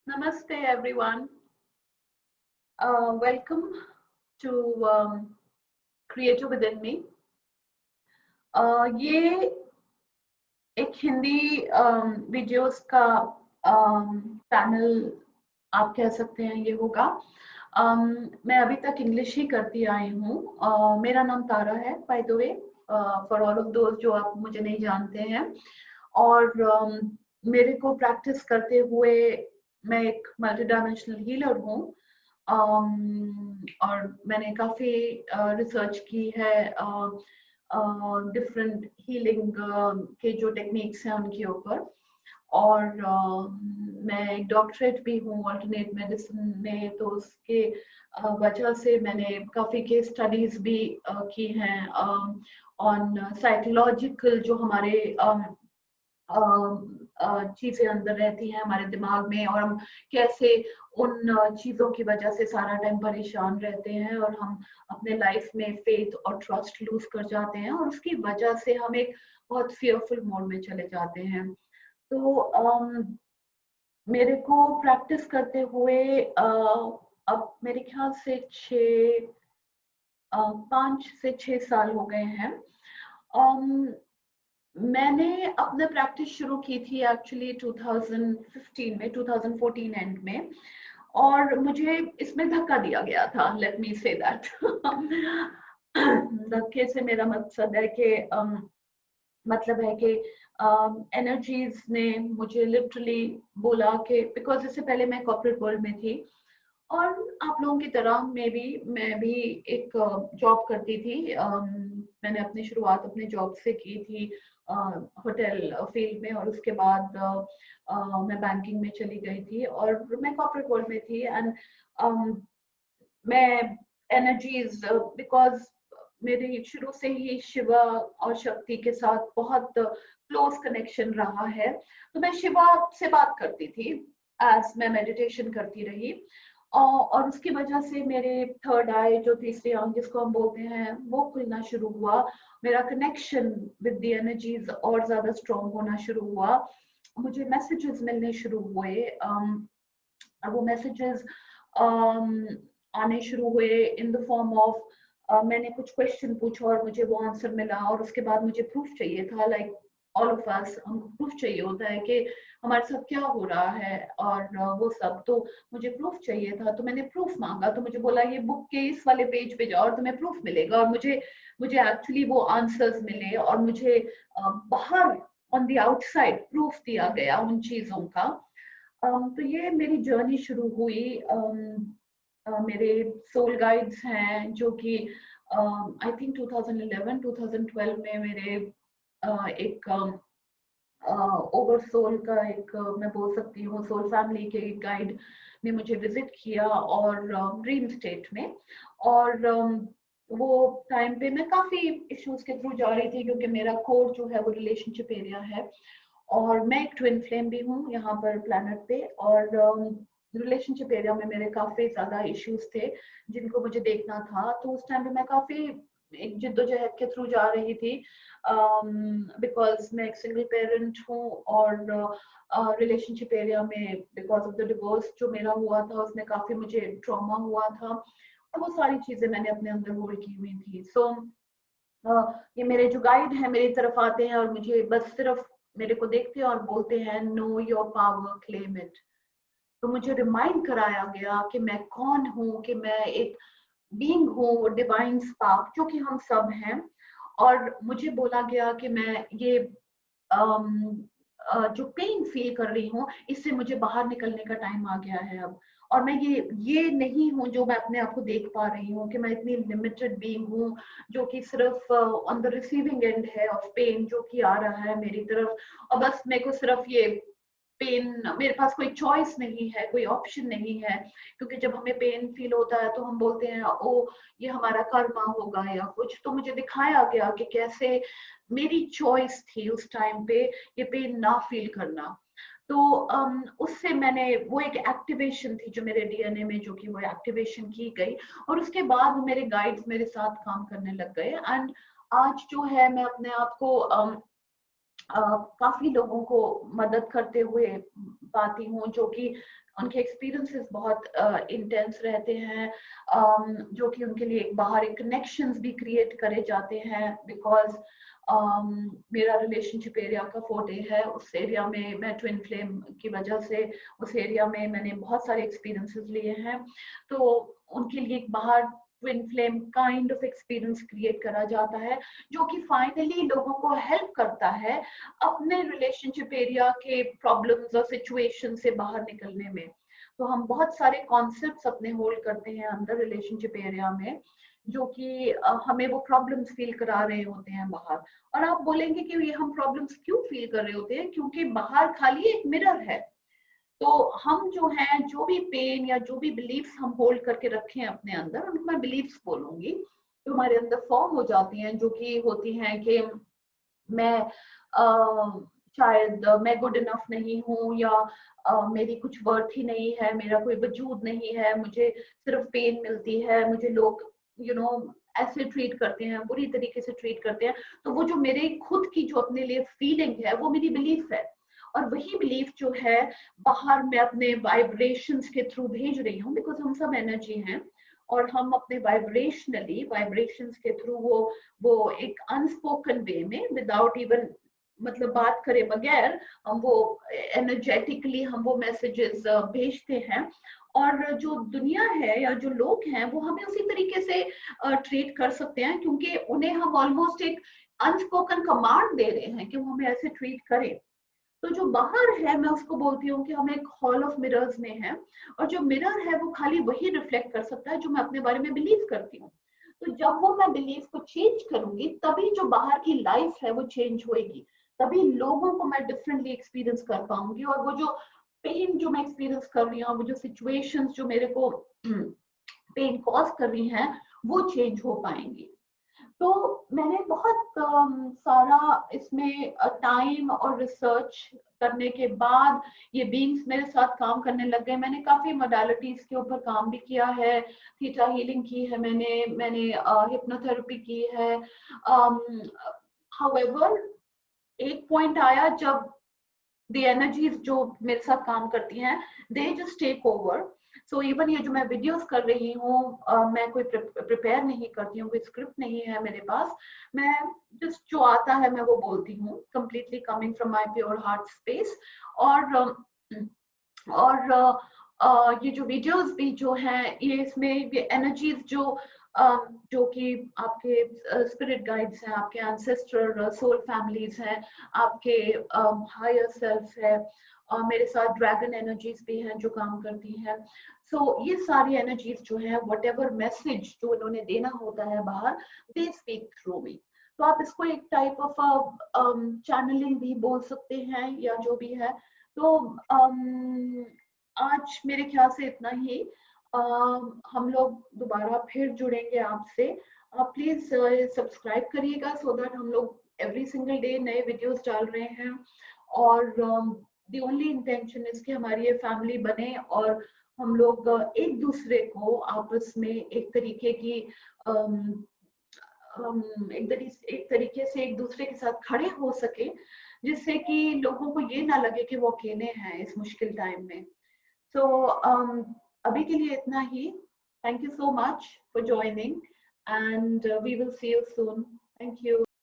Namaste, everyone. Welcome to Creative Within Me. ये एक Hindi videos का चैनल आप कह सकते हैं ये होगा। मैं अभी तक इंग्लिश ही करती आई हूँ। मेरा नाम तारा है, by the way, for all of दोस्त जो आप मुझे नहीं जानते हैं। और मेरे को प्रैक्टिस करते हुए मैं एक मल्टी डायमेंशनल हीलर हूँ। और मैंने काफी रिसर्च की है डिफरेंट हीलिंग के जो टेक्निक्स हैं उनके ऊपर। और मैं एक डॉक्टरेट भी हूँ अल्टरनेट मेडिसिन में, तो उसके वजह से मैंने काफी केस स्टडीज भी की हैं ऑन साइकोलॉजिकल जो हमारे चीजें अंदर रहती हैं हमारे दिमाग में, और हम कैसे उन चीजों की वजह से सारा टाइम परेशान रहते हैं और हम अपने लाइफ में फेथ और ट्रस्ट लूज कर जाते हैं, और उसकी वजह से हम एक बहुत फियरफुल मोड में चले जाते हैं। तो मेरे को प्रैक्टिस करते हुए अब मेरे ख्याल से 5 से 6 साल हो गए हैं। मैंने अपना प्रैक्टिस शुरू की थी एक्चुअली 2015 में, 2014 एंड में, और मुझे इसमें धक्का दिया गया था, लेट मी से दैट। धक्के से मेरा मकसद है कि मतलब है कि एनर्जीज ने मुझे लिटरली बोला कि, बिकॉज इससे पहले मैं कॉर्पोरेट वर्ल्ड में थी और आप लोगों की तरह मैं भी एक जॉब करती थी। मैंने अपनी शुरुआत अपने जॉब से की थी होटल फील्ड में, और उसके बाद मैं बैंकिंग में चली गई थी और मैं कॉर्पोरेट वर्ल्ड में थी। एंड मैं एनर्जीज, बिकॉज मेरी शुरू से ही शिवा और शक्ति के साथ बहुत क्लोज कनेक्शन रहा है, तो मैं शिवा से बात करती थी एज मैं मेडिटेशन करती रही। और उसकी वजह से मेरे थर्ड आई, जो तीसरी आंख जिसको हम बोलते हैं, वो खुलना शुरू हुआ। मेरा कनेक्शन विद द एनर्जीज और ज्यादा स्ट्रॉन्ग होना शुरू हुआ। मुझे मैसेजेस मिलने शुरू हुए। वो मैसेजेस आने शुरू हुए इन द फॉर्म ऑफ मैंने कुछ क्वेश्चन पूछा और मुझे वो आंसर मिला, और उसके बाद मुझे प्रूफ चाहिए था। लाइक ऑल ऑफ अस, हमको प्रूफ चाहिए होता है कि हमारे साथ क्या हो रहा है, और वो सब। तो मुझे प्रूफ चाहिए था, तो मैंने प्रूफ मांगा, तो मुझे बोला ये बुक के इस वाले पेज पे जाओ और तुम्हें प्रूफ मिलेगा। और मुझे मुझे एक्चुअली वो आंसर्स मिले, और मुझे बाहर ऑन द आउटसाइड प्रूफ दिया गया उन चीजों का। तो ये मेरी जर्नी शुरू हुई। मेरे सोल गाइड्स हैं जो कि आई थिंक 2011 2012 में मेरे एक ओवर सोल का एक मैं बोल सकती हूँ सोल फैमिली के एक गाइड ने मुझे विजिट किया, और ड्रीम स्टेट में। और वो टाइम पे मैं काफी इश्यूज के थ्रू जा रही थी, क्योंकि मेरा कोर जो है वो रिलेशनशिप एरिया है, और मैं एक ट्विन फ्लेम भी हूँ यहाँ पर प्लैनेट पे। और रिलेशनशिप एरिया में मेरे काफी ज्यादा इश्यूज थे जिनको मुझे देखना था। तो उस टाइम पे मैं काफी एक जिद्दोजहद के थ्रू जा रही थी, बिकॉज मैं एक सिंगल पेरेंट हूँ, और रिलेशनशिप एरिया में बिकॉज ऑफ द डिवोर्स जो मेरा हुआ था उसमें काफी मुझे ट्रॉमा हुआ था, और वो सारी चीजें मैंने अपने अंदर होल्ड की हुई थी। सो ये मेरे जो गाइड हैं मेरी तरफ आते हैं और मुझे बस सिर्फ मेरे को देखते हैं और बोलते हैं know your power, claim it. तो मुझे रिमाइंड कराया गया कि मैं कौन हूँ, कि मैं एक बीइंग हूँ, डिवाइन स्पार्क, जो कि हम सब हैं। और मुझे बोला गया कि मैं ये जो पेन फील कर रही हूँ इससे मुझे बाहर निकलने का टाइम आ गया है अब। और मैं ये नहीं हूँ जो मैं अपने आप को देख पा रही हूँ कि मैं इतनी लिमिटेड बीइंग हूँ जो कि सिर्फ ऑन द रिसीविंग एंड है ऑफ पेन जो कि आ रहा है मेरी तरफ। और बस मेरे को सिर्फ ये पेन, मेरे पास कोई चॉइस नहीं है, कोई ऑप्शन नहीं है, क्योंकि जब हमें पेन फील होता है तो हम बोलते हैं ओ ये हमारा कर्मा होगा या कुछ। तो मुझे दिखाया गया कि कैसे मेरी चॉइस थी उस टाइम पे ये पेन ना फील करना। तो उससे मैंने वो एक एक्टिवेशन थी जो मेरे डीएनए में, जो कि वो एक्टिवेशन की गई, और उसके बाद मेरे गाइड्स मेरे साथ काम करने लग गए। एंड आज जो है मैं अपने आप को काफी लोगों को मदद करते हुए पाती हूँ, जो कि उनके एक्सपीरियंसेस बहुत इंटेंस रहते हैं, जो कि उनके लिए बाहर एक कनेक्शंस भी क्रिएट करे जाते हैं, बिकॉज मेरा रिलेशनशिप एरिया का फोटे है। उस एरिया में मैं ट्विन फ्लेम की वजह से उस एरिया में मैंने बहुत सारे एक्सपीरियंसेस लिए हैं, तो उनके लिए एक बाहर twin flame kind of experience create करा जाता है, जो कि फाइनली लोगों को हेल्प करता है अपने रिलेशनशिप एरिया के प्रॉब्लम्स और सिचुएशन से बाहर निकलने में। तो हम बहुत सारे कॉन्सेप्ट्स अपने होल्ड करते हैं अंदर रिलेशनशिप एरिया में, जो कि हमें वो प्रॉब्लम्स फील करा रहे होते हैं बाहर। और आप बोलेंगे कि ये हम प्रॉब्लम्स क्यों फील कर रहे होते हैं, क्योंकि बाहर खाली एक मिरर है। तो हम जो हैं, जो भी पेन या जो भी बिलीफ्स हम होल्ड करके रखे हैं अपने अंदर, उनको मैं बिलीफ्स बोलूंगी, जो हमारे अंदर फॉर्म हो जाती हैं, जो कि होती हैं कि मैं शायद मैं गुड इनफ नहीं हूँ, या मेरी कुछ वर्थ ही नहीं है, मेरा कोई वजूद नहीं है, मुझे सिर्फ पेन मिलती है, मुझे लोग ऐसे ट्रीट करते हैं, बुरी तरीके से ट्रीट करते हैं। तो वो जो मेरे खुद की जो अपने लिए फीलिंग है, वो मेरी बिलीफ है, और वही बिलीफ जो है बाहर मैं अपने वाइब्रेशंस के थ्रू भेज रही हूँ, बिकॉज हम सब एनर्जी हैं, और हम अपने वाइब्रेशंस के थ्रू वो एक अनस्पोकन वे में, विदाउट इवन मतलब बात करे बगैर, हम वो एनर्जेटिकली हम वो मैसेजेस भेजते हैं। और जो दुनिया है या जो लोग हैं, वो हमें उसी तरीके से ट्रीट कर सकते हैं, क्योंकि उन्हें हम ऑलमोस्ट एक अनस्पोकन कमांड दे रहे हैं कि वो हमें ऐसे ट्रीट करें। तो जो बाहर है, मैं उसको बोलती हूँ कि हम एक हॉल ऑफ मिरर्स में हैं, और जो मिरर है वो खाली वही रिफ्लेक्ट कर सकता है जो मैं अपने बारे में बिलीव करती हूँ। तो जब वो मैं बिलीव को चेंज करूंगी, तभी जो बाहर की लाइफ है वो चेंज होएगी, तभी लोगों को मैं डिफरेंटली एक्सपीरियंस कर पाऊंगी, और वो जो पेन जो मैं एक्सपीरियंस कर रही हूँ, वो जो सिचुएशंस जो मेरे को पेन कॉज कर रही हैं, वो चेंज हो पाएंगी। तो मैंने बहुत सारा इसमें टाइम और रिसर्च करने के बाद ये बीइंग्स मेरे साथ काम करने लग गए। मैंने काफी मोडालिटीज के ऊपर काम भी किया है, थीटा हीलिंग की है, मैंने हिप्नोथेरेपी की है। हाउएवर एक पॉइंट आया जब द एनर्जीज जो मेरे साथ काम करती हैं, they just take over. So even ये जो मैं वीडियोस कर रही हूँ, मैं कोई प्रिपेयर नहीं करती हूँ, कोई स्क्रिप्ट नहीं है मेरे पास, मैं जस्ट जो आता है मैं वो बोलती हूँ, completely coming from my pure heart space. और ये जो वीडियोस भी जो हैं, ये इसमें ये एनर्जीज जो कि आपके स्पिरिट गाइड्स हैं, आपके एंसेस्टर सोल फैमिलीज हैं, आपके हायर सेल्फ है, मेरे साथ ड्रैगन एनर्जीज भी हैं जो काम करती हैं। सो ये सारी एनर्जीज जो है, वट एवर मैसेज जो इन्होंने देना होता है बाहर, दे स्पीक थ्रू मी। तो आप इसको एक टाइप ऑफ चैनलिंग भी बोल सकते हैं, या जो भी है। तो आज मेरे ख्याल से इतना ही। हम लोग दोबारा फिर जुड़ेंगे आपसे। आप प्लीज सब्सक्राइब करिएगा, सो दैट हम लोग एवरी सिंगल डे नए वीडियोस डाल रहे हैं। और द ओनली इंटेंशन इज कि हमारी ये फैमिली बने, और हम लोग एक दूसरे को आपस में एक तरीके की एक तरीके से एक दूसरे के साथ खड़े हो सके, जिससे कि लोगों को ये ना लगे कि वो अकेले हैं इस मुश्किल टाइम में। So अभी के लिए इतना ही। Thank you so much for joining, and we will see you soon. Thank you.